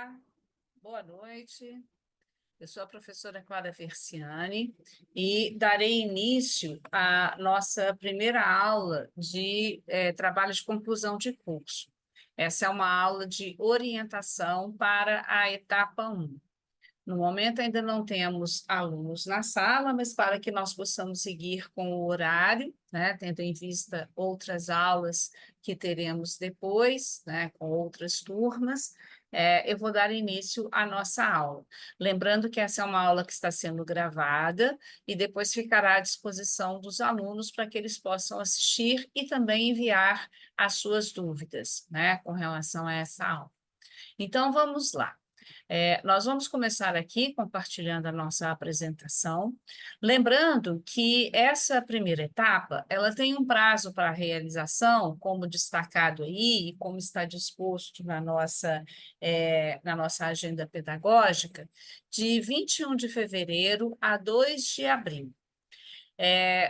Olá, boa noite. Eu sou a professora Clara Versiani e darei início à nossa primeira aula de trabalho de conclusão de curso. Essa é uma aula de orientação para a etapa 1. No momento, ainda não temos alunos na sala, mas para que nós possamos seguir com o horário, né, tendo em vista outras aulas que teremos depois, né, com outras turmas, eu vou dar início à nossa aula. Lembrando que essa é uma aula que está sendo gravada e depois ficará à disposição dos alunos para que eles possam assistir e também enviar as suas dúvidas, né, com relação a essa aula. Então, vamos lá. Nós vamos começar aqui compartilhando a nossa apresentação, lembrando que essa primeira etapa, ela tem um prazo para realização, como destacado aí, e como está disposto na nossa agenda pedagógica, de 21 de fevereiro a 2 de abril.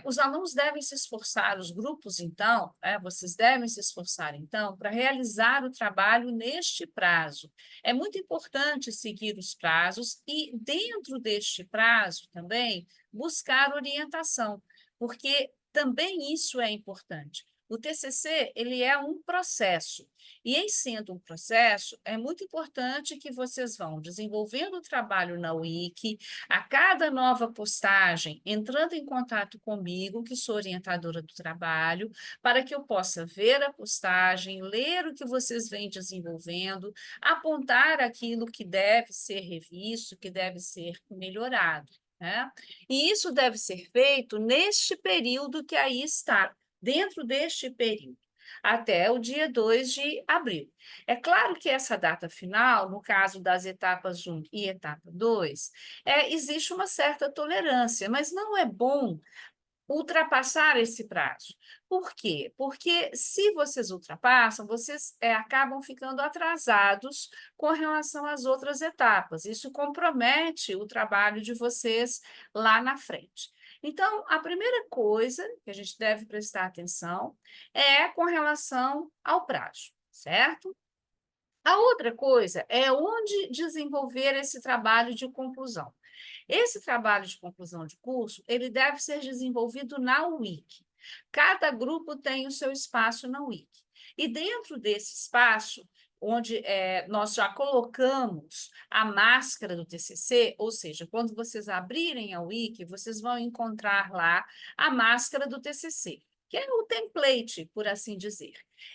Os alunos devem se esforçar, os grupos, então, vocês devem se esforçar, então, para realizar o trabalho neste prazo. É muito importante seguir os prazos e, dentro deste prazo, também, buscar orientação, porque também isso é importante. O TCC, ele é um processo, e em sendo um processo, é muito importante que vocês vão desenvolvendo o trabalho na Wiki, a cada nova postagem, entrando em contato comigo, que sou orientadora do trabalho, para que eu possa ver a postagem, ler o que vocês vêm desenvolvendo, apontar aquilo que deve ser revisto, que deve ser melhorado, né? E isso deve ser feito neste período que aí está, dentro deste período, até o dia 2 de abril. É claro que essa data final, no caso das etapas 1 e etapa 2, existe uma certa tolerância, mas não é bom ultrapassar esse prazo. Por quê? Porque se vocês ultrapassam, vocês acabam ficando atrasados com relação às outras etapas. Isso compromete o trabalho de vocês lá na frente. Então, a primeira coisa que a gente deve prestar atenção é com relação ao prazo, certo? A outra coisa é onde desenvolver esse trabalho de conclusão. Esse trabalho de conclusão de curso, ele deve ser desenvolvido na Wiki. Cada grupo tem o seu espaço na Wiki. E dentro desse espaço, onde nós já colocamos a máscara do TCC, ou seja, quando vocês abrirem a Wiki, vocês vão encontrar lá a máscara do TCC, que é o template, por assim dizer.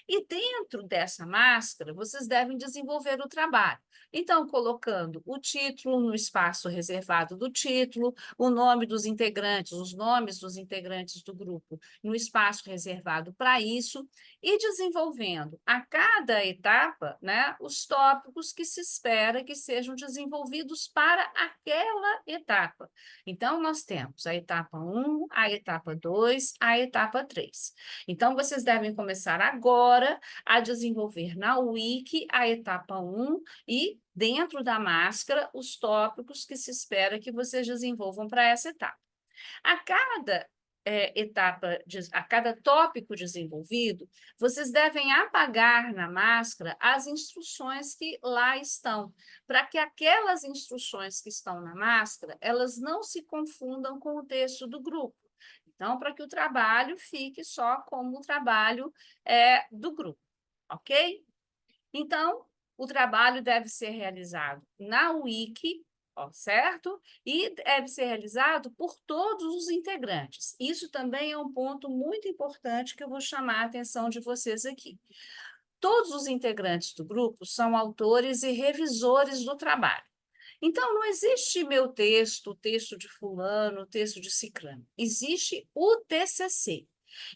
E dentro dessa máscara, vocês devem desenvolver o trabalho. Então, colocando o título no espaço reservado do título, o nome dos integrantes, os nomes dos integrantes do grupo no espaço reservado para isso, e desenvolvendo a cada etapa, né, os tópicos que se espera que sejam desenvolvidos para aquela etapa. Então, nós temos a etapa 1, a etapa 2, a etapa 3. Então, vocês devem começar agora a desenvolver na Wiki a etapa 1 e, dentro da máscara, os tópicos que se espera que vocês desenvolvam para essa etapa. A cada a cada tópico desenvolvido, vocês devem apagar na máscara as instruções que lá estão, para que aquelas instruções que estão na máscara, elas não se confundam com o texto do grupo. Então, para que o trabalho fique só como o trabalho do grupo, ok? Então, o trabalho deve ser realizado na Wiki, ó, certo? E deve ser realizado por todos os integrantes. Isso também é um ponto muito importante que eu vou chamar a atenção de vocês aqui. Todos os integrantes do grupo são autores e revisores do trabalho. Então, não existe meu texto, o texto de fulano, o texto de ciclano. Existe o TCC.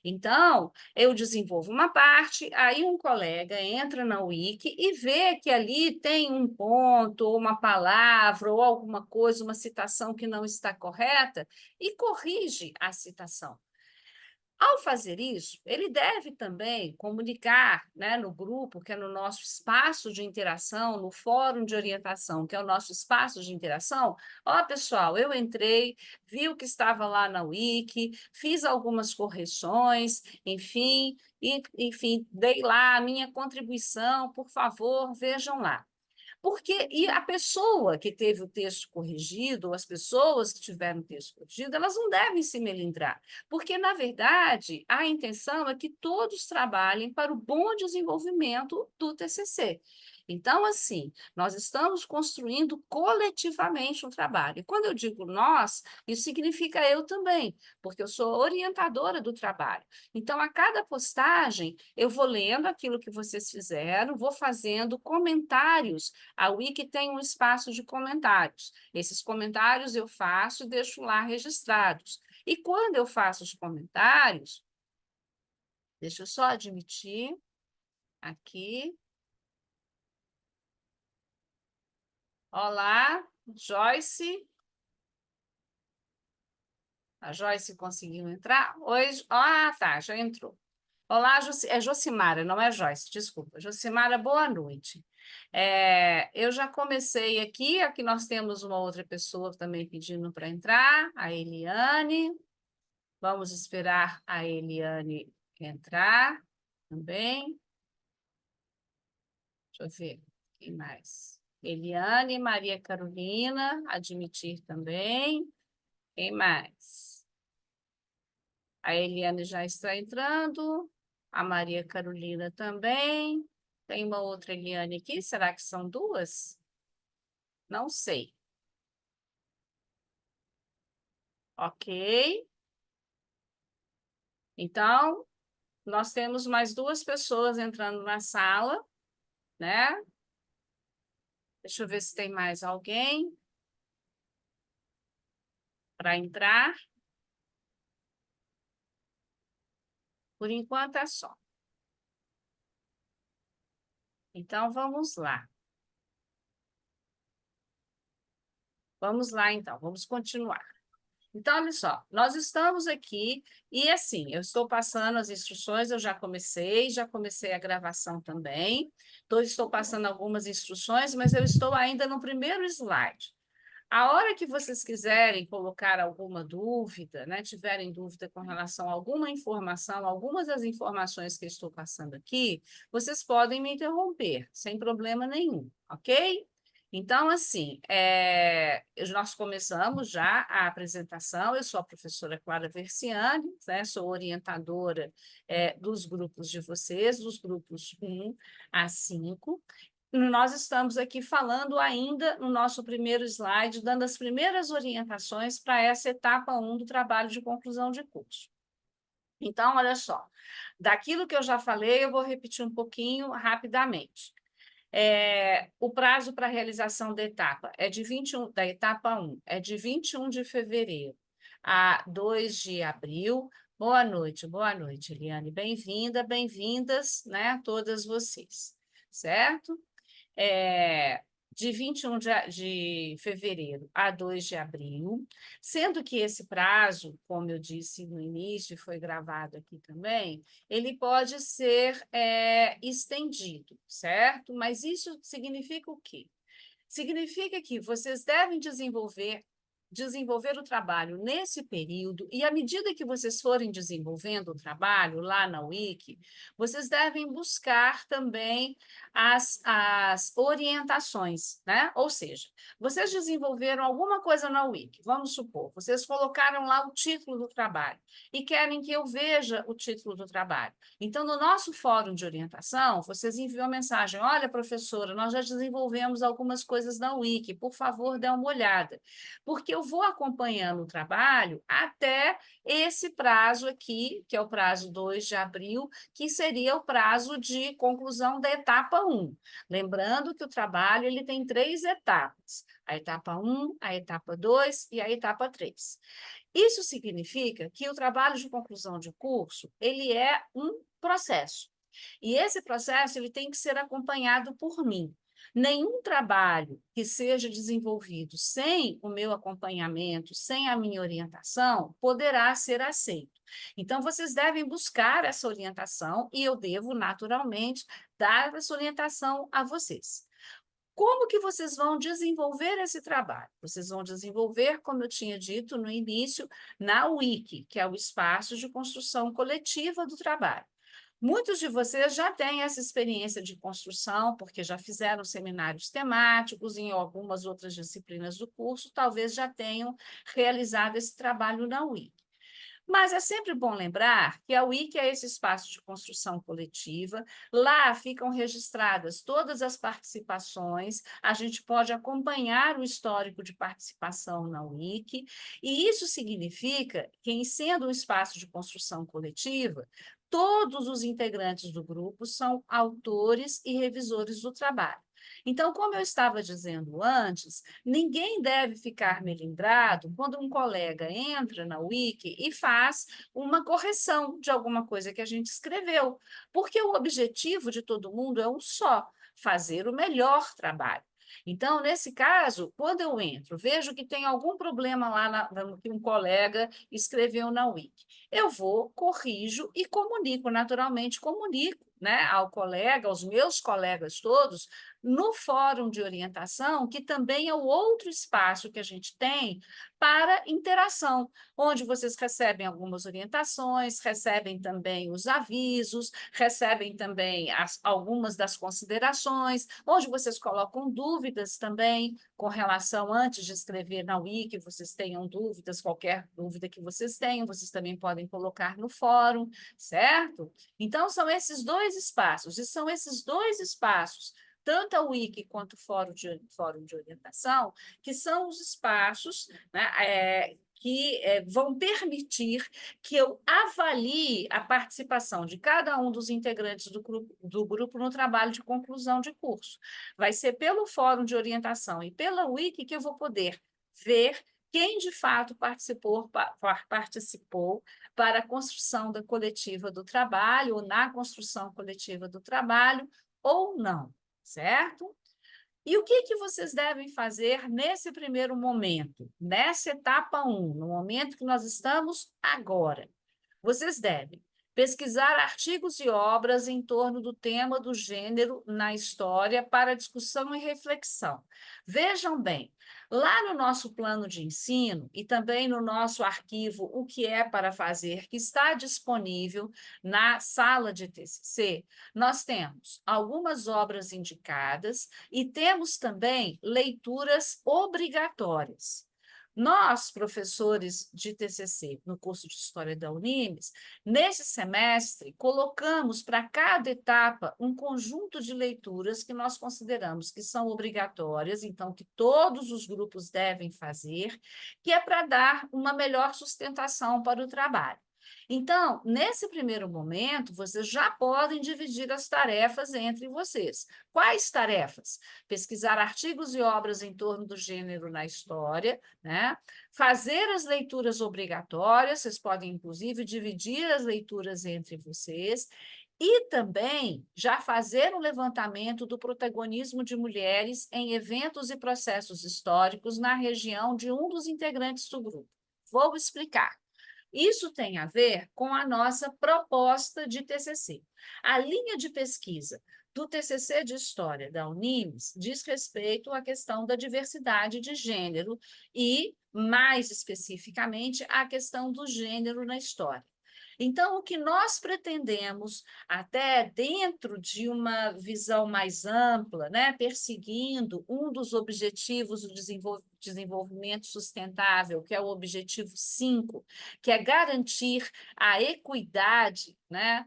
Então, eu desenvolvo uma parte, aí um colega entra na Wiki e vê que ali tem um ponto, ou uma palavra, ou alguma coisa, uma citação que não está correta, e corrige a citação. Ao fazer isso, ele deve também comunicar, né, no grupo, que é no nosso espaço de interação, no fórum de orientação, que é o nosso espaço de interação. Ó, pessoal, eu entrei, vi o que estava lá na Wiki, fiz algumas correções, enfim, dei lá a minha contribuição, por favor, vejam lá. Porque e a pessoa que teve o texto corrigido, ou as pessoas que tiveram o texto corrigido, elas não devem se melindrar, porque, na verdade, a intenção é que todos trabalhem para o bom desenvolvimento do TCC. Então, assim, nós estamos construindo coletivamente um trabalho. E quando eu digo nós, isso significa eu também, porque eu sou orientadora do trabalho. Então, a cada postagem, eu vou lendo aquilo que vocês fizeram, vou fazendo comentários. A Wiki tem um espaço de comentários. Esses comentários eu faço e deixo lá registrados. E quando eu faço os comentários, deixa eu só admitir aqui. Olá, Joyce. A Joyce conseguiu entrar? Oi, ah, tá, já entrou. Olá, é Jocimara, não é Joyce, desculpa. Jocimara, boa noite. Eu já comecei aqui, aqui nós temos uma outra pessoa também pedindo para entrar, a Eliane. Vamos esperar a Eliane entrar também. Deixa eu ver, quem mais? Eliane, Maria Carolina, admitir também. Quem mais? A Eliane já está entrando, a Maria Carolina também. Tem uma outra Eliane aqui, será que são duas? Não sei. Ok. Então, nós temos mais duas pessoas entrando na sala, né? Deixa eu ver se tem mais alguém para entrar. Por enquanto é só. Então, vamos lá. Vamos lá, então, vamos continuar. Então, olha só, nós estamos aqui e assim, eu estou passando as instruções, eu já comecei a gravação também. Estou passando algumas instruções, mas eu estou ainda no primeiro slide. A hora que vocês quiserem colocar alguma dúvida, né, tiverem dúvida com relação a alguma informação, algumas das informações que eu estou passando aqui, vocês podem me interromper, sem problema nenhum, ok? Então, assim, nós começamos já a apresentação. Eu sou a professora Clara Versiani, né, sou orientadora dos grupos de vocês, dos grupos 1 a 5. Nós estamos aqui falando ainda no nosso primeiro slide, dando as primeiras orientações para essa etapa 1 do trabalho de conclusão de curso. Então, olha só, daquilo que eu já falei, eu vou repetir um pouquinho rapidamente. O prazo para a realização da etapa da etapa 1 é de 21 de fevereiro a 2 de abril. Boa noite, Eliane. Bem-vinda, bem-vindas, né, todas vocês, certo? De 21 de fevereiro a 2 de abril, sendo que esse prazo, como eu disse no início, e foi gravado aqui também, ele pode ser estendido, certo? Mas isso significa o quê? Significa que vocês devem desenvolver o trabalho nesse período, e à medida que vocês forem desenvolvendo o trabalho lá na Wiki, vocês devem buscar também as orientações, né? Ou seja, vocês desenvolveram alguma coisa na Wiki, vamos supor, vocês colocaram lá o título do trabalho e querem que eu veja o título do trabalho. Então, no nosso fórum de orientação, vocês enviam a mensagem: olha, professora, nós já desenvolvemos algumas coisas na Wiki, por favor, dê uma olhada. Porque eu vou acompanhando o trabalho até esse prazo aqui, que é o prazo 2 de abril, que seria o prazo de conclusão da etapa 1. Lembrando que o trabalho ele tem 3 etapas: a etapa 1, a etapa 2 e a etapa 3. Isso significa que o trabalho de conclusão de curso ele é um processo. E esse processo ele tem que ser acompanhado por mim. Nenhum trabalho que seja desenvolvido sem o meu acompanhamento, sem a minha orientação, poderá ser aceito. Então, vocês devem buscar essa orientação e eu devo, naturalmente, dar essa orientação a vocês. Como que vocês vão desenvolver esse trabalho? Vocês vão desenvolver, como eu tinha dito no início, na Wiki, que é o espaço de construção coletiva do trabalho. Muitos de vocês já têm essa experiência de construção, porque já fizeram seminários temáticos em algumas outras disciplinas do curso, talvez já tenham realizado esse trabalho na UIC. Mas é sempre bom lembrar que a Wiki é esse espaço de construção coletiva, lá ficam registradas todas as participações, a gente pode acompanhar o histórico de participação na Wiki, e isso significa que, em sendo um espaço de construção coletiva, todos os integrantes do grupo são autores e revisores do trabalho. Então, como eu estava dizendo antes, ninguém deve ficar melindrado quando um colega entra na Wiki e faz uma correção de alguma coisa que a gente escreveu, porque o objetivo de todo mundo é um só: fazer o melhor trabalho. Então, nesse caso, quando eu entro, vejo que tem algum problema lá que um colega escreveu na Wiki. Eu vou, corrijo e comunico, naturalmente comunico, né, ao colega, aos meus colegas todos, no fórum de orientação, que também é o outro espaço que a gente tem para interação, onde vocês recebem algumas orientações, recebem também os avisos, recebem também algumas das considerações, onde vocês colocam dúvidas também com relação, antes de escrever na Wiki, vocês tenham dúvidas, qualquer dúvida que vocês tenham, vocês também podem colocar no fórum, certo? Então, são esses dois espaços, e são esses dois espaços, tanto a Wiki quanto o fórum de orientação, que são os espaços, né, que vão permitir que eu avalie a participação de cada um dos integrantes do grupo no trabalho de conclusão de curso. Vai ser pelo fórum de orientação e pela Wiki que eu vou poder ver quem de fato participou para a construção da coletiva do trabalho, ou na construção coletiva do trabalho, ou não, certo? E o que vocês devem fazer nesse primeiro momento, nessa etapa 1, no momento que nós estamos agora? Vocês devem pesquisar artigos e obras em torno do tema do gênero na história para discussão e reflexão. Vejam bem, lá no nosso plano de ensino e também no nosso arquivo O que é para fazer, que está disponível na sala de TCC, nós temos algumas obras indicadas e temos também leituras obrigatórias. Nós, professores de TCC, no curso de História da Unimes, nesse semestre, colocamos para cada etapa um conjunto de leituras que nós consideramos que são obrigatórias, então, que todos os grupos devem fazer, que é para dar uma melhor sustentação para o trabalho. Então, nesse primeiro momento, vocês já podem dividir as tarefas entre vocês. Quais tarefas? Pesquisar artigos e obras em torno do gênero na história, né? Fazer as leituras obrigatórias, vocês podem, inclusive, dividir as leituras entre vocês, e também já fazer um levantamento do protagonismo de mulheres em eventos e processos históricos na região de um dos integrantes do grupo. Vou explicar. Isso tem a ver com a nossa proposta de TCC. A linha de pesquisa do TCC de História da Unimes diz respeito à questão da diversidade de gênero e, mais especificamente, à questão do gênero na história. Então, o que nós pretendemos, até dentro de uma visão mais ampla, né, perseguindo um dos objetivos do desenvolvimento sustentável, que é o objetivo 5, que é garantir a equidade, né,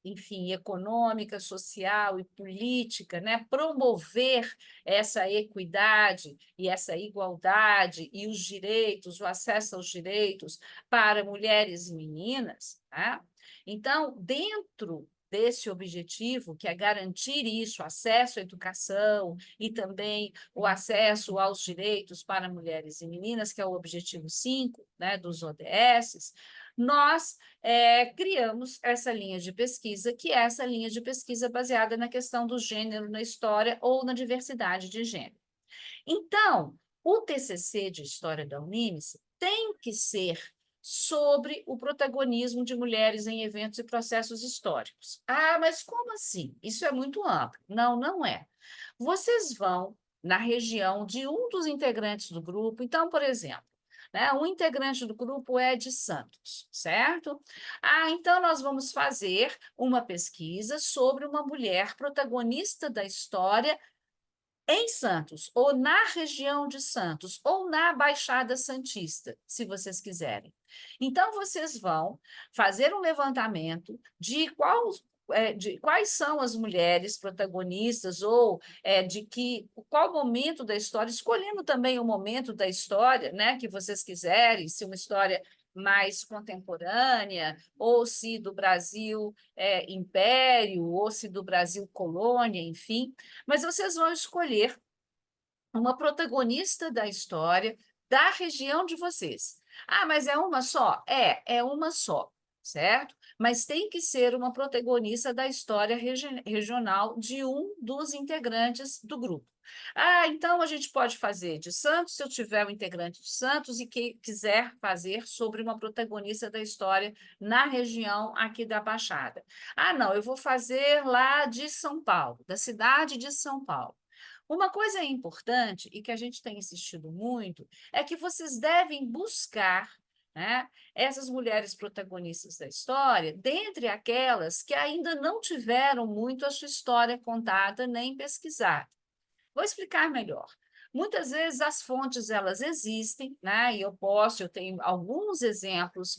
enfim, econômica, social e política, né, promover essa equidade e essa igualdade e os direitos, o acesso aos direitos para mulheres e meninas, tá? Então, dentro desse objetivo, que é garantir isso, acesso à educação e também o acesso aos direitos para mulheres e meninas, que é o objetivo 5, né, dos ODS, nós criamos essa linha de pesquisa, que é essa linha de pesquisa baseada na questão do gênero na história ou na diversidade de gênero. Então, o TCC de História da Unimes tem que ser sobre o protagonismo de mulheres em eventos e processos históricos. Ah, mas como assim? Isso é muito amplo. Não, não é. Vocês vão na região de um dos integrantes do grupo. Então, por exemplo, né? Um integrante do grupo é de Santos, certo? Ah, então nós vamos fazer uma pesquisa sobre uma mulher protagonista da história em Santos, ou na região de Santos, ou na Baixada Santista, se vocês quiserem. Então, vocês vão fazer um levantamento de quais são as mulheres protagonistas, ou qual momento da história, escolhendo também o momento da história, né, que vocês quiserem, se uma história mais contemporânea, ou se do Brasil império, ou se do Brasil colônia, enfim, mas vocês vão escolher uma protagonista da história da região de vocês. Ah, mas é uma só? É uma só, certo? Mas tem que ser uma protagonista da história regional de um dos integrantes do grupo. Ah, então a gente pode fazer de Santos, se eu tiver um integrante de Santos e que quiser fazer sobre uma protagonista da história na região aqui da Baixada. Ah, não, eu vou fazer lá de São Paulo, da cidade de São Paulo. Uma coisa importante e que a gente tem insistido muito é que vocês devem buscar, né, essas mulheres protagonistas da história, dentre aquelas que ainda não tiveram muito a sua história contada nem pesquisada. Vou explicar melhor. Muitas vezes as fontes elas existem, né? E eu tenho alguns exemplos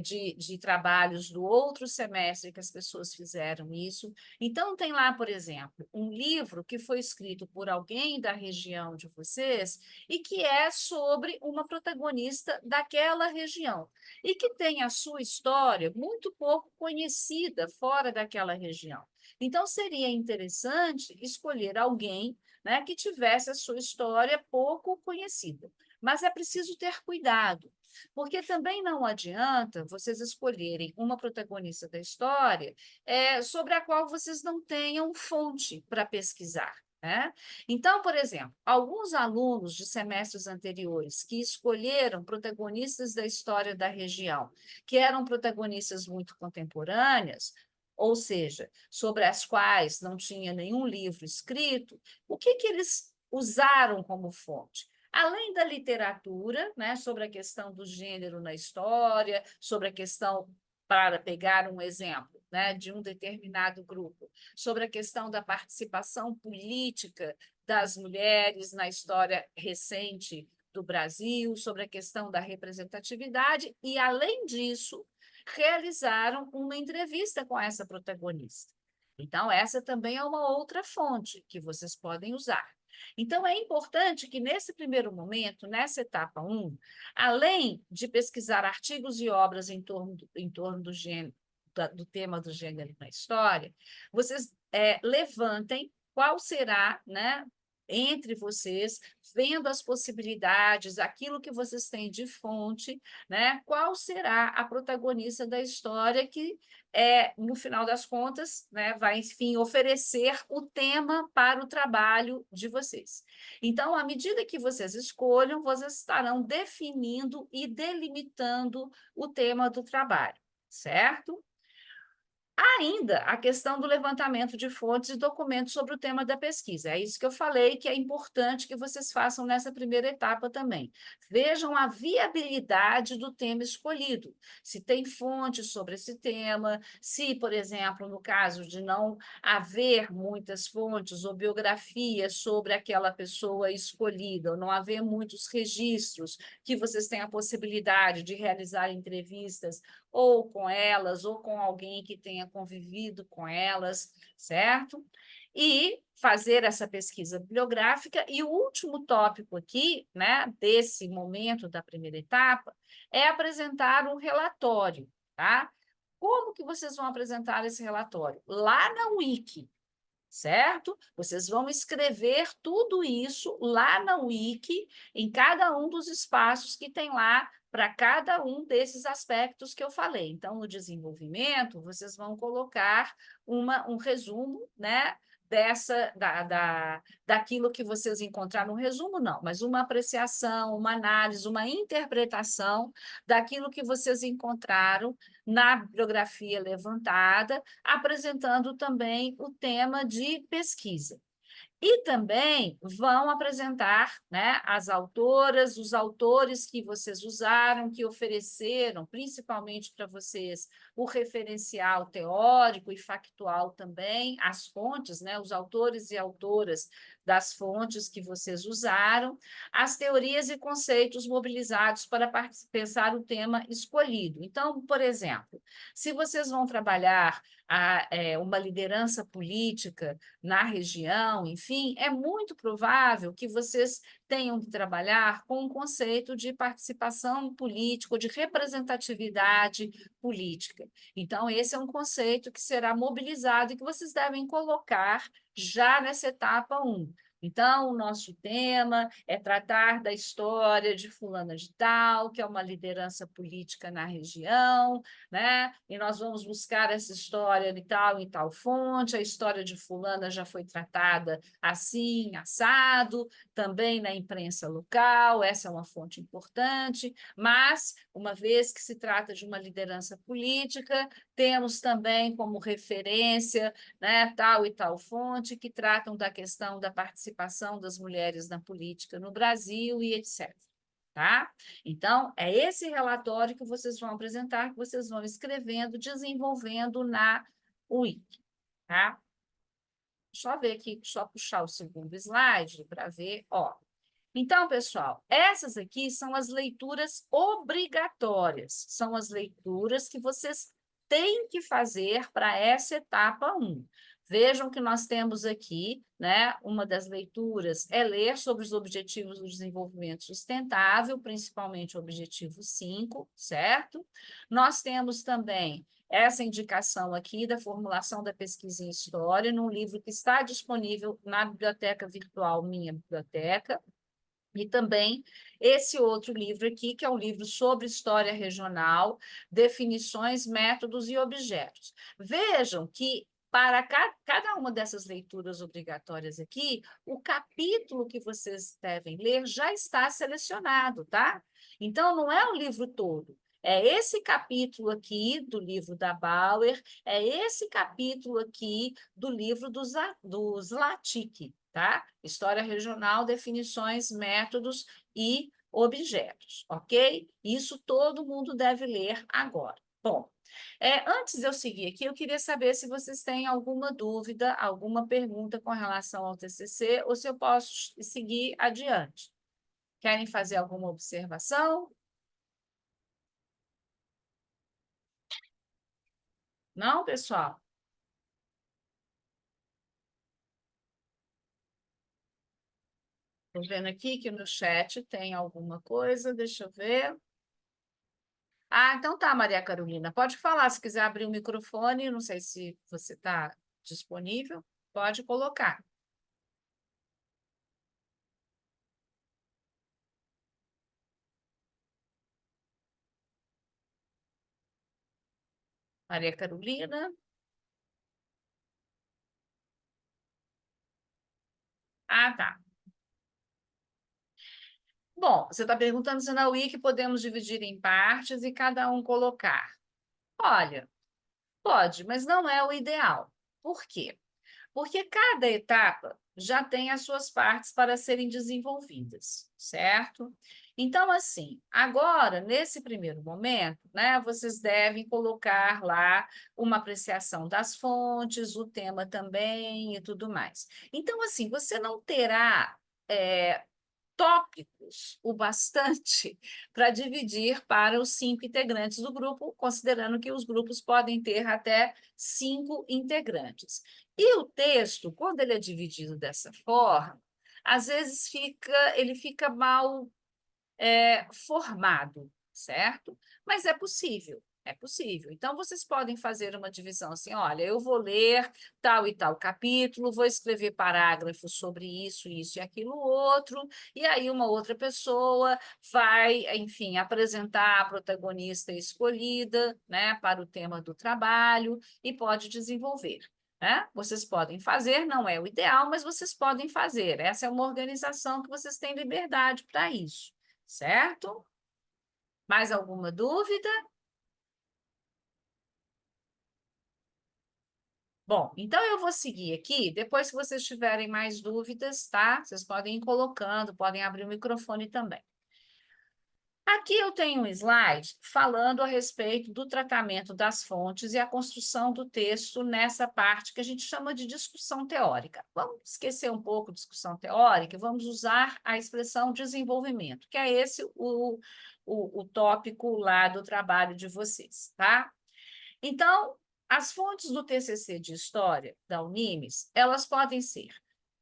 de trabalhos do outro semestre que as pessoas fizeram isso. Então, tem lá, por exemplo, um livro que foi escrito por alguém da região de vocês e que é sobre uma protagonista daquela região e que tem a sua história muito pouco conhecida fora daquela região. Então, seria interessante escolher alguém, né, que tivesse a sua história pouco conhecida. Mas é preciso ter cuidado, porque também não adianta vocês escolherem uma protagonista da história sobre a qual vocês não tenham fonte para pesquisar. Né? Então, por exemplo, alguns alunos de semestres anteriores que escolheram protagonistas da história da região, que eram protagonistas muito contemporâneas, ou seja, sobre as quais não tinha nenhum livro escrito, o que eles usaram como fonte? Além da literatura, né, sobre a questão do gênero na história, sobre a questão, para pegar um exemplo, né, de um determinado grupo, sobre a questão da participação política das mulheres na história recente do Brasil, sobre a questão da representatividade, e, além disso, realizaram uma entrevista com essa protagonista. Então, essa também é uma outra fonte que vocês podem usar. Então, é importante que, nesse primeiro momento, nessa etapa 1, além de pesquisar artigos e obras em torno do gênero, do tema do gênero na história, vocês levantem qual será, né, entre vocês, vendo as possibilidades, aquilo que vocês têm de fonte, né? Qual será a protagonista da história que, no final das contas, né, vai, enfim, oferecer o tema para o trabalho de vocês. Então, à medida que vocês escolham, vocês estarão definindo e delimitando o tema do trabalho, certo? Ainda a questão do levantamento de fontes e documentos sobre o tema da pesquisa. É isso que eu falei, que é importante que vocês façam nessa primeira etapa também. Vejam a viabilidade do tema escolhido, se tem fontes sobre esse tema, se, por exemplo, no caso de não haver muitas fontes ou biografias sobre aquela pessoa escolhida, ou não haver muitos registros, que vocês têm a possibilidade de realizar entrevistas ou com elas, ou com alguém que tenha convivido com elas, certo? E fazer essa pesquisa bibliográfica. E o último tópico aqui, né, desse momento da primeira etapa, é apresentar um relatório, tá? Como que vocês vão apresentar esse relatório? Lá na Wiki, certo? Vocês vão escrever tudo isso lá na Wiki, em cada um dos espaços que tem lá para cada um desses aspectos que eu falei. Então, no desenvolvimento, vocês vão colocar um resumo, né? Daquilo que vocês encontraram no resumo, não, mas uma apreciação, uma análise, uma interpretação daquilo que vocês encontraram na bibliografia levantada, apresentando também o tema de pesquisa. E também vão apresentar, né, as autoras, os autores que vocês usaram, que ofereceram, principalmente para vocês, o referencial teórico e factual também, as fontes, né, os autores e autoras das fontes que vocês usaram, as teorias e conceitos mobilizados para pensar o tema escolhido. Então, por exemplo, se vocês vão trabalhar uma liderança política na região, enfim, é muito provável que vocês tenham que trabalhar com o conceito de participação política, de representatividade política. Então, esse é um conceito que será mobilizado e que vocês devem colocar já nessa etapa 1. Então, o nosso tema é tratar da história de fulana de tal, que é uma liderança política na região, né? E nós vamos buscar essa história em tal fonte, a história de fulana já foi tratada assim, assado, também na imprensa local, essa é uma fonte importante, mas, uma vez que se trata de uma liderança política, temos também como referência, né, tal e tal fonte que tratam da questão da participação das mulheres na política no Brasil e etc. Tá? Então, é esse relatório que vocês vão apresentar, que vocês vão escrevendo, desenvolvendo na Wiki, tá? Deixa eu ver aqui, só puxar o segundo slide para ver, ó. Então, pessoal, essas aqui são as leituras obrigatórias, são as leituras que vocês têm que fazer para essa etapa 1. Vejam que nós temos aqui, né, uma das leituras é ler sobre os objetivos do desenvolvimento sustentável, principalmente o objetivo 5, certo? Nós temos também essa indicação aqui da formulação da pesquisa em história, num livro que está disponível na biblioteca virtual Minha Biblioteca, e também esse outro livro aqui, que é um livro sobre história regional, definições, métodos e objetos. Vejam que para cada uma dessas leituras obrigatórias aqui, o capítulo que vocês devem ler já está selecionado, tá? Então, não é o livro todo. É esse capítulo aqui do livro da Bauer, é esse capítulo aqui do livro do Zlatic, tá? História regional, definições, métodos e objetos, ok? Isso todo mundo deve ler agora. Bom, antes de eu seguir aqui, eu queria saber se vocês têm alguma dúvida, alguma pergunta com relação ao TCC, ou se eu posso seguir adiante. Querem fazer alguma observação? Não, pessoal? Estou vendo aqui que no chat tem alguma coisa, deixa eu ver. Ah, então tá, Maria Carolina. Pode falar, se quiser abrir o microfone, não sei se você está disponível, pode colocar. Maria Carolina. Ah, tá. Bom, você está perguntando se na Wiki podemos dividir em partes e cada um colocar. Olha, pode, mas não é o ideal. Por quê? Porque cada etapa já tem as suas partes para serem desenvolvidas, certo? Então, assim, agora, nesse primeiro momento, né, vocês devem colocar lá uma apreciação das fontes, o tema também e tudo mais. Então, assim, você não terá tópicos o bastante para dividir para os 5 integrantes do grupo, considerando que os grupos podem ter até 5 integrantes. E o texto, quando ele é dividido dessa forma, às vezes ele fica mal formado, certo? Mas é possível. É possível. Então, vocês podem fazer uma divisão assim: olha, eu vou ler tal e tal capítulo, vou escrever parágrafos sobre isso, isso e aquilo outro, e aí uma outra pessoa vai, enfim, apresentar a protagonista escolhida, né, para o tema do trabalho e pode desenvolver. Né? Vocês podem fazer, não é o ideal, mas vocês podem fazer. Essa é uma organização que vocês têm liberdade para isso. Certo? Mais alguma dúvida? Bom, então eu vou seguir aqui, depois se vocês tiverem mais dúvidas, tá? Vocês podem ir colocando, podem abrir o microfone também. Aqui eu tenho um slide falando a respeito do tratamento das fontes e a construção do texto nessa parte que a gente chama de discussão teórica. Vamos esquecer um pouco a discussão teórica e vamos usar a expressão desenvolvimento, que é esse o tópico lá do trabalho de vocês, tá? Então, as fontes do TCC de História da Unimes, elas podem ser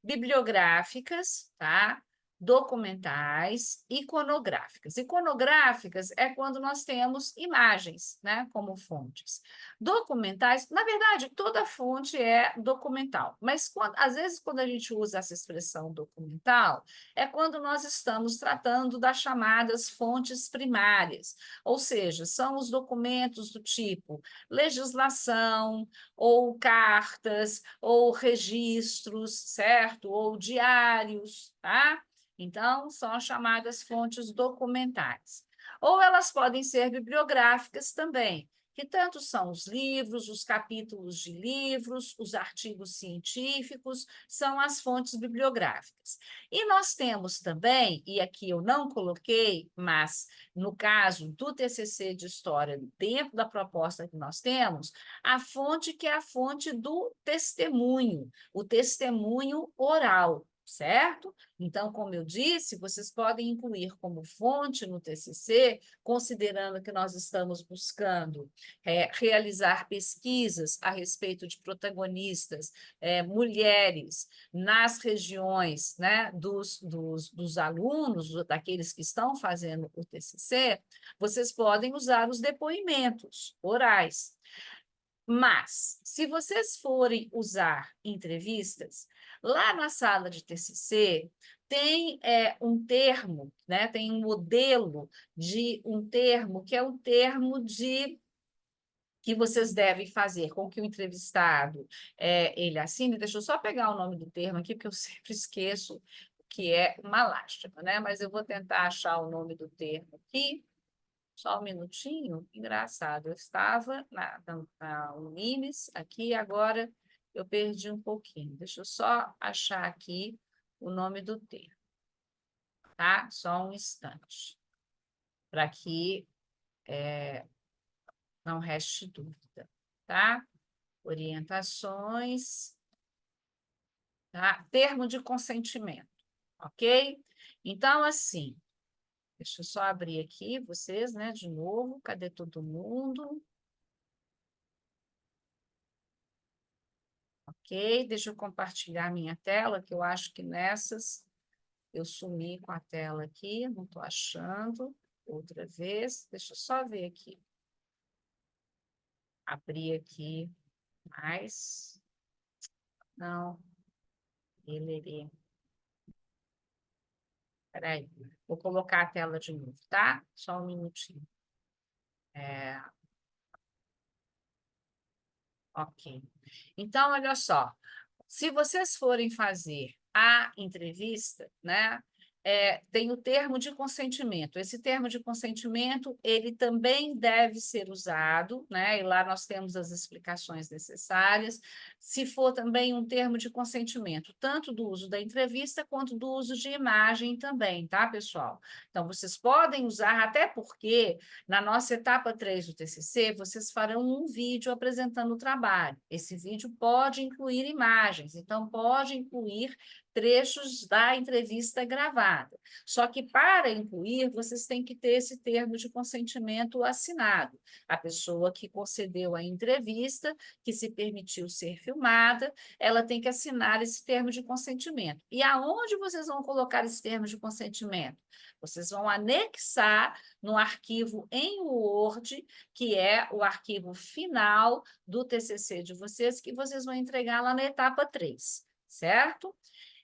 bibliográficas, tá? Documentais, iconográficas. Iconográficas é quando nós temos imagens, né, como fontes. Documentais, na verdade, toda fonte é documental, mas às vezes quando a gente usa essa expressão documental, é quando nós estamos tratando das chamadas fontes primárias, ou seja, são os documentos do tipo legislação, ou cartas, ou registros, certo? Ou diários, tá? Então, são as chamadas fontes documentais. Ou elas podem ser bibliográficas também, que tanto são os livros, os capítulos de livros, os artigos científicos, são as fontes bibliográficas. E nós temos também, e aqui eu não coloquei, mas no caso do TCC de História, dentro da proposta que nós temos, a fonte que é a fonte do testemunho, o testemunho oral, certo? Então, como eu disse, vocês podem incluir como fonte no TCC, considerando que nós estamos buscando realizar pesquisas a respeito de protagonistas, mulheres, nas regiões, né, dos alunos, daqueles que estão fazendo o TCC, vocês podem usar os depoimentos orais. Mas, se vocês forem usar entrevistas, lá na sala de TCC tem um termo, né, tem um modelo de um termo que é um termo de que vocês devem fazer com que o entrevistado ele assine. Deixa eu só pegar o nome do termo aqui, porque eu sempre esqueço que é uma lástima, né? Mas eu vou tentar achar o nome do termo aqui. Só um minutinho. Engraçado, eu estava na Unimes aqui, agora eu perdi um pouquinho. Deixa eu só achar aqui o nome do termo, tá? Só um instante, para que não reste dúvida, tá? Orientações, tá? Termo de consentimento, ok? Então, assim, deixa eu só abrir aqui vocês, né, de novo. Cadê todo mundo? Ok, deixa eu compartilhar minha tela, que eu acho que nessas eu sumi com a tela aqui, não estou achando. Outra vez, deixa eu só ver aqui. Abrir aqui mais. Não, ele. Peraí, vou colocar a tela de novo, tá? Só um minutinho. Ok. Então, olha só, se vocês forem fazer a entrevista, né, tem o termo de consentimento. Esse termo de consentimento, ele também deve ser usado, né, e lá nós temos as explicações necessárias, se for também um termo de consentimento, tanto do uso da entrevista quanto do uso de imagem também, tá, pessoal? Então, vocês podem usar, até porque na nossa etapa 3 do TCC, vocês farão um vídeo apresentando o trabalho. Esse vídeo pode incluir imagens, então pode incluir trechos da entrevista gravada. Só que para incluir, vocês têm que ter esse termo de consentimento assinado. A pessoa que concedeu a entrevista, que se permitiu ser filmada, ela tem que assinar esse termo de consentimento. E aonde vocês vão colocar esse termo de consentimento? Vocês vão anexar no arquivo em Word, que é o arquivo final do TCC de vocês, que vocês vão entregar lá na etapa 3, certo?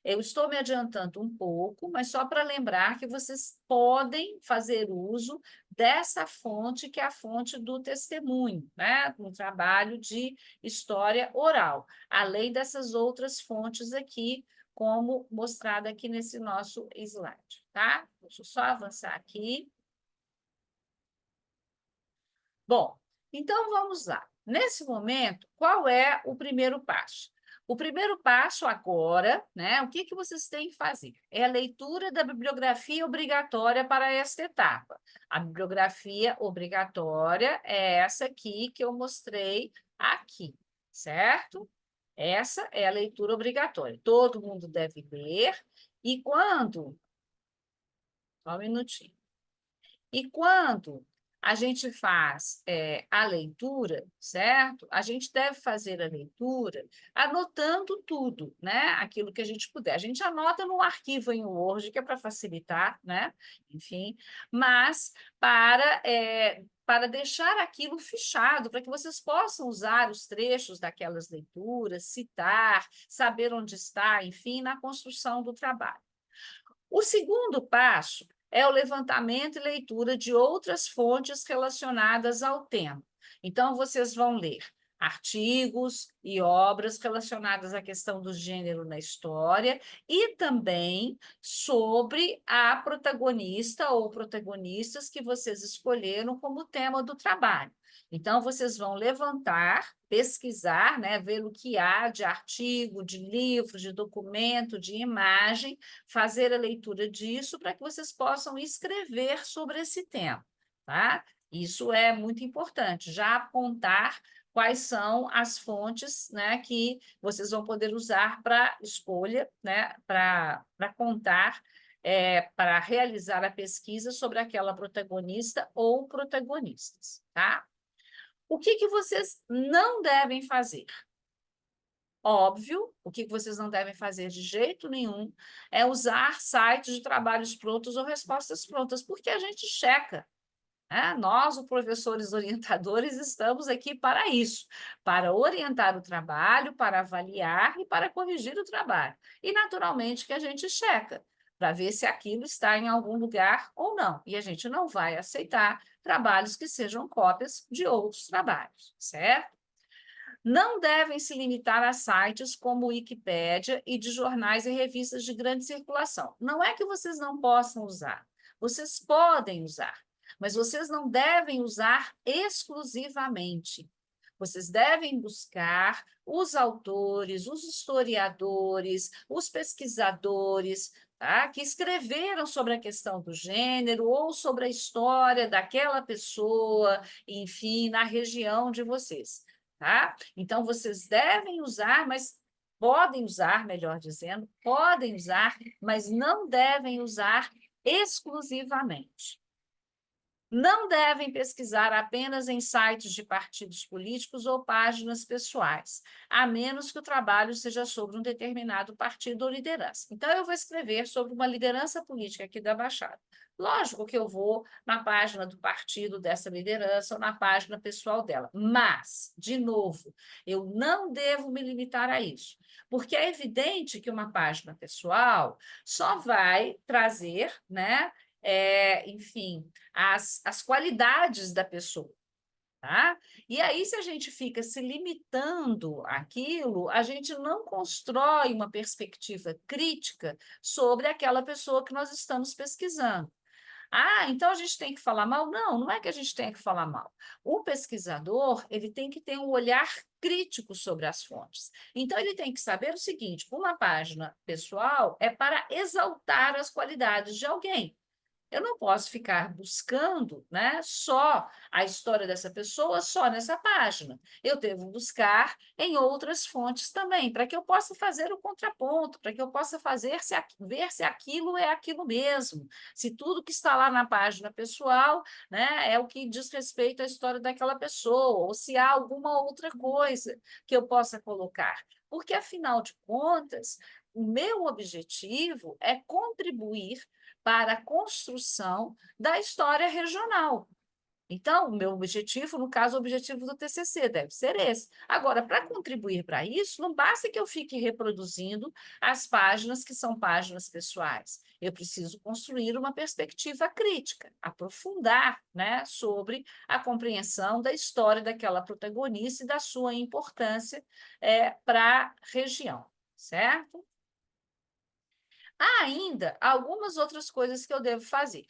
Eu estou me adiantando um pouco, mas só para lembrar que vocês podem fazer uso dessa fonte, que é a fonte do testemunho, né? No trabalho de história oral, além dessas outras fontes aqui, como mostrado aqui nesse nosso slide, tá? Deixa eu só avançar aqui. Bom, então vamos lá. Nesse momento, qual é o primeiro passo? O primeiro passo agora, né? O que que vocês têm que fazer? É a leitura da bibliografia obrigatória para esta etapa. A bibliografia obrigatória é essa aqui que eu mostrei aqui, certo? Essa é a leitura obrigatória. Todo mundo deve ler. E quando... Só um minutinho. E quando a gente faz a leitura, certo? A gente deve fazer a leitura anotando tudo, né? Aquilo que a gente puder. A gente anota no arquivo em Word, que é para facilitar, né? Enfim, mas para deixar aquilo fichado, para que vocês possam usar os trechos daquelas leituras, citar, saber onde está, enfim, na construção do trabalho. O segundo passo é o levantamento e leitura de outras fontes relacionadas ao tema. Então, vocês vão ler artigos e obras relacionadas à questão do gênero na história e também sobre a protagonista ou protagonistas que vocês escolheram como tema do trabalho. Então, vocês vão levantar, pesquisar, né, ver o que há de artigo, de livro, de documento, de imagem, fazer a leitura disso para que vocês possam escrever sobre esse tema, tá? Isso é muito importante, já apontar quais são as fontes, né, que vocês vão poder usar para escolha, né, para contar, para realizar a pesquisa sobre aquela protagonista ou protagonistas, tá? O que que vocês não devem fazer? Óbvio, o que vocês não devem fazer de jeito nenhum é usar sites de trabalhos prontos ou respostas prontas, porque a gente checa, né? Nós, os professores orientadores, estamos aqui para isso, para orientar o trabalho, para avaliar e para corrigir o trabalho. E, naturalmente, que a gente checa, para ver se aquilo está em algum lugar ou não. E a gente não vai aceitar trabalhos que sejam cópias de outros trabalhos, certo? Não devem se limitar a sites como Wikipédia e de jornais e revistas de grande circulação. Não é que vocês não possam usar, vocês podem usar, mas vocês não devem usar exclusivamente. Vocês devem buscar os autores, os historiadores, os pesquisadores, tá? Que escreveram sobre a questão do gênero ou sobre a história daquela pessoa, enfim, na região de vocês. Tá? Então, vocês devem usar, mas podem usar, melhor dizendo, podem usar, mas não devem usar exclusivamente. Não devem pesquisar apenas em sites de partidos políticos ou páginas pessoais, a menos que o trabalho seja sobre um determinado partido ou liderança. Então, eu vou escrever sobre uma liderança política aqui da Baixada. Lógico que eu vou na página do partido dessa liderança ou na página pessoal dela, mas, de novo, eu não devo me limitar a isso, porque é evidente que uma página pessoal só vai trazer, né, enfim, as qualidades da pessoa. Tá? E aí, se a gente fica se limitando àquilo, a gente não constrói uma perspectiva crítica sobre aquela pessoa que nós estamos pesquisando. Ah, então a gente tem que falar mal? Não, não é que a gente tem que falar mal. O pesquisador, ele tem que ter um olhar crítico sobre as fontes. Então, ele tem que saber o seguinte: uma página pessoal é para exaltar as qualidades de alguém. Eu não posso ficar buscando, né, só a história dessa pessoa só nessa página. Eu devo buscar em outras fontes também, para que eu possa fazer o contraponto, para que eu possa ver se aquilo é aquilo mesmo, se tudo que está lá na página pessoal, né, é o que diz respeito à história daquela pessoa, ou se há alguma outra coisa que eu possa colocar. Porque, afinal de contas, o meu objetivo é contribuir para a construção da história regional. Então, o meu objetivo, no caso, o objetivo do TCC deve ser esse. Agora, para contribuir para isso, não basta que eu fique reproduzindo as páginas que são páginas pessoais. Eu preciso construir uma perspectiva crítica, aprofundar, né, sobre a compreensão da história daquela protagonista e da sua importância para a região, certo? Há ainda algumas outras coisas que eu devo fazer.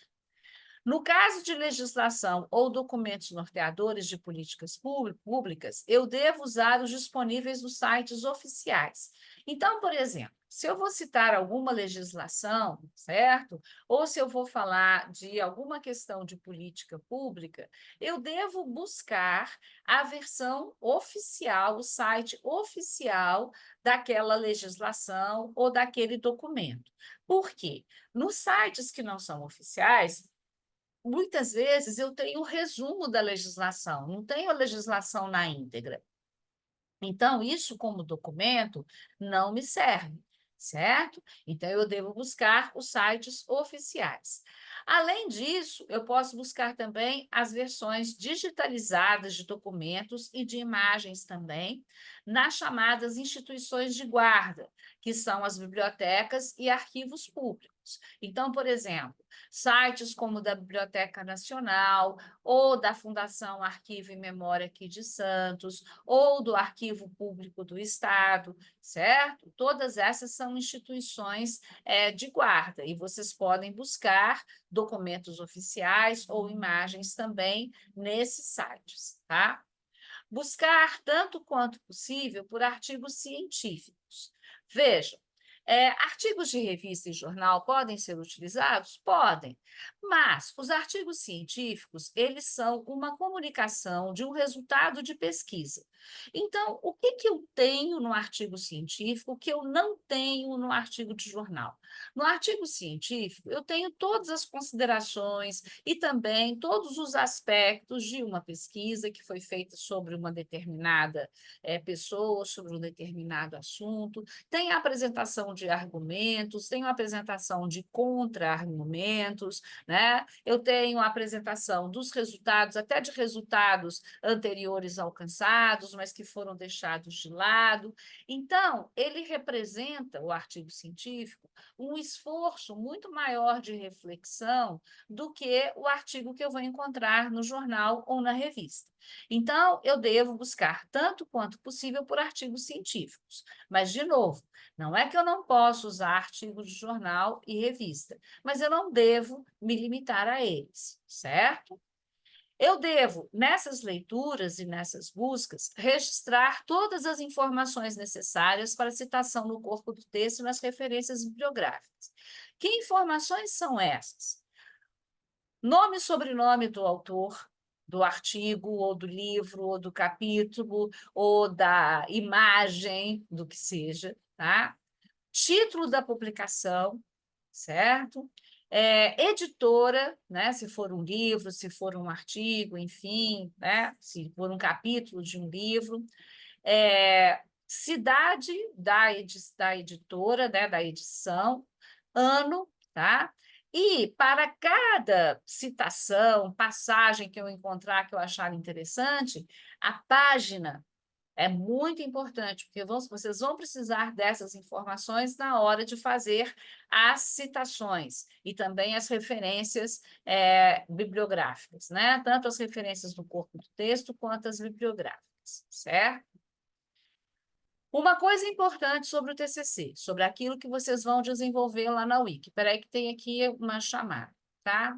No caso de legislação ou documentos norteadores de políticas públicas, eu devo usar os disponíveis nos sites oficiais. Então, por exemplo, se eu vou citar alguma legislação, certo? Ou se eu vou falar de alguma questão de política pública, eu devo buscar a versão oficial, o site oficial daquela legislação ou daquele documento. Por quê? Nos sites que não são oficiais, muitas vezes eu tenho o resumo da legislação, não tenho a legislação na íntegra. Então, isso como documento não me serve, certo? Então, eu devo buscar os sites oficiais. Além disso, eu posso buscar também as versões digitalizadas de documentos e de imagens também, nas chamadas instituições de guarda, que são as bibliotecas e arquivos públicos. Então, por exemplo, sites como o da Biblioteca Nacional ou da Fundação Arquivo e Memória aqui de Santos, ou do Arquivo Público do Estado, certo? Todas essas são instituições de guarda, e vocês podem buscar documentos oficiais ou imagens também nesses sites, tá? Buscar tanto quanto possível por artigos científicos. Vejam, artigos de revista e jornal podem ser utilizados? Podem, mas os artigos científicos, eles são uma comunicação de um resultado de pesquisa. Então, o que que eu tenho no artigo científico que eu não tenho no artigo de jornal? No artigo científico, eu tenho todas as considerações e também todos os aspectos de uma pesquisa que foi feita sobre uma determinada pessoa, sobre um determinado assunto, tem a apresentação de argumentos, tem a apresentação de contra-argumentos, né? Eu tenho a apresentação dos resultados, até de resultados anteriores alcançados, mas que foram deixados de lado. Então, ele representa, o artigo científico, um esforço muito maior de reflexão do que o artigo que eu vou encontrar no jornal ou na revista. Então, eu devo buscar tanto quanto possível por artigos científicos. Mas, de novo, não é que eu não posso usar artigos de jornal e revista, mas eu não devo me limitar a eles, certo? Eu devo, nessas leituras e nessas buscas, registrar todas as informações necessárias para citação no corpo do texto e nas referências bibliográficas. Que informações são essas? Nome e sobrenome do autor, do artigo, ou do livro, ou do capítulo, ou da imagem, do que seja, tá? Título da publicação, certo? Editora, né? Se for um livro, se for um artigo, enfim, né? Se for um capítulo de um livro. Cidade da editora, né? Da edição, ano, tá? E para cada citação, passagem que eu encontrar que eu achar interessante, a página é muito importante, porque vocês vão precisar dessas informações na hora de fazer as citações e também as referências bibliográficas, né? Tanto as referências do corpo do texto quanto as bibliográficas, certo? Uma coisa importante sobre o TCC, sobre aquilo que vocês vão desenvolver lá na Wiki. Espera aí que tem aqui uma chamada, tá?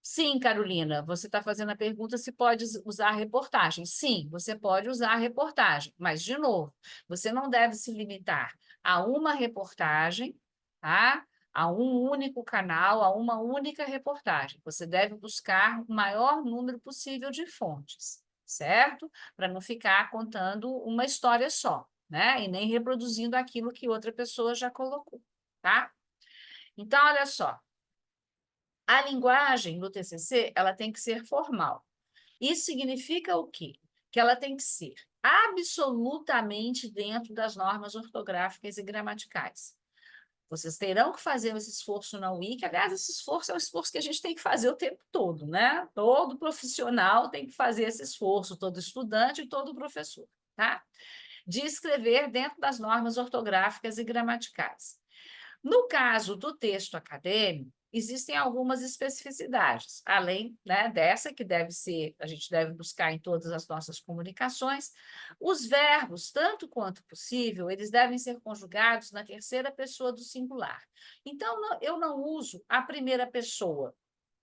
Sim, Carolina, você está fazendo a pergunta se pode usar reportagem. Sim, você pode usar reportagem, mas, de novo, você não deve se limitar a uma reportagem, tá? A um único canal, a uma única reportagem. Você deve buscar o maior número possível de fontes, certo? Para não ficar contando uma história só, né? E nem reproduzindo aquilo que outra pessoa já colocou, tá? Então, olha só. A linguagem do TCC, ela tem que ser formal. Isso significa o quê? Que ela tem que ser absolutamente dentro das normas ortográficas e gramaticais. Vocês terão que fazer esse esforço na Wiki. Aliás, esse esforço é um esforço que a gente tem que fazer o tempo todo, né? Todo profissional tem que fazer esse esforço, todo estudante e todo professor, tá? De escrever dentro das normas ortográficas e gramaticais. No caso do texto acadêmico, existem algumas especificidades, além, né, dessa que deve ser, a gente deve buscar em todas as nossas comunicações. Os verbos, tanto quanto possível, eles devem ser conjugados na terceira pessoa do singular. Então, eu não uso a primeira pessoa,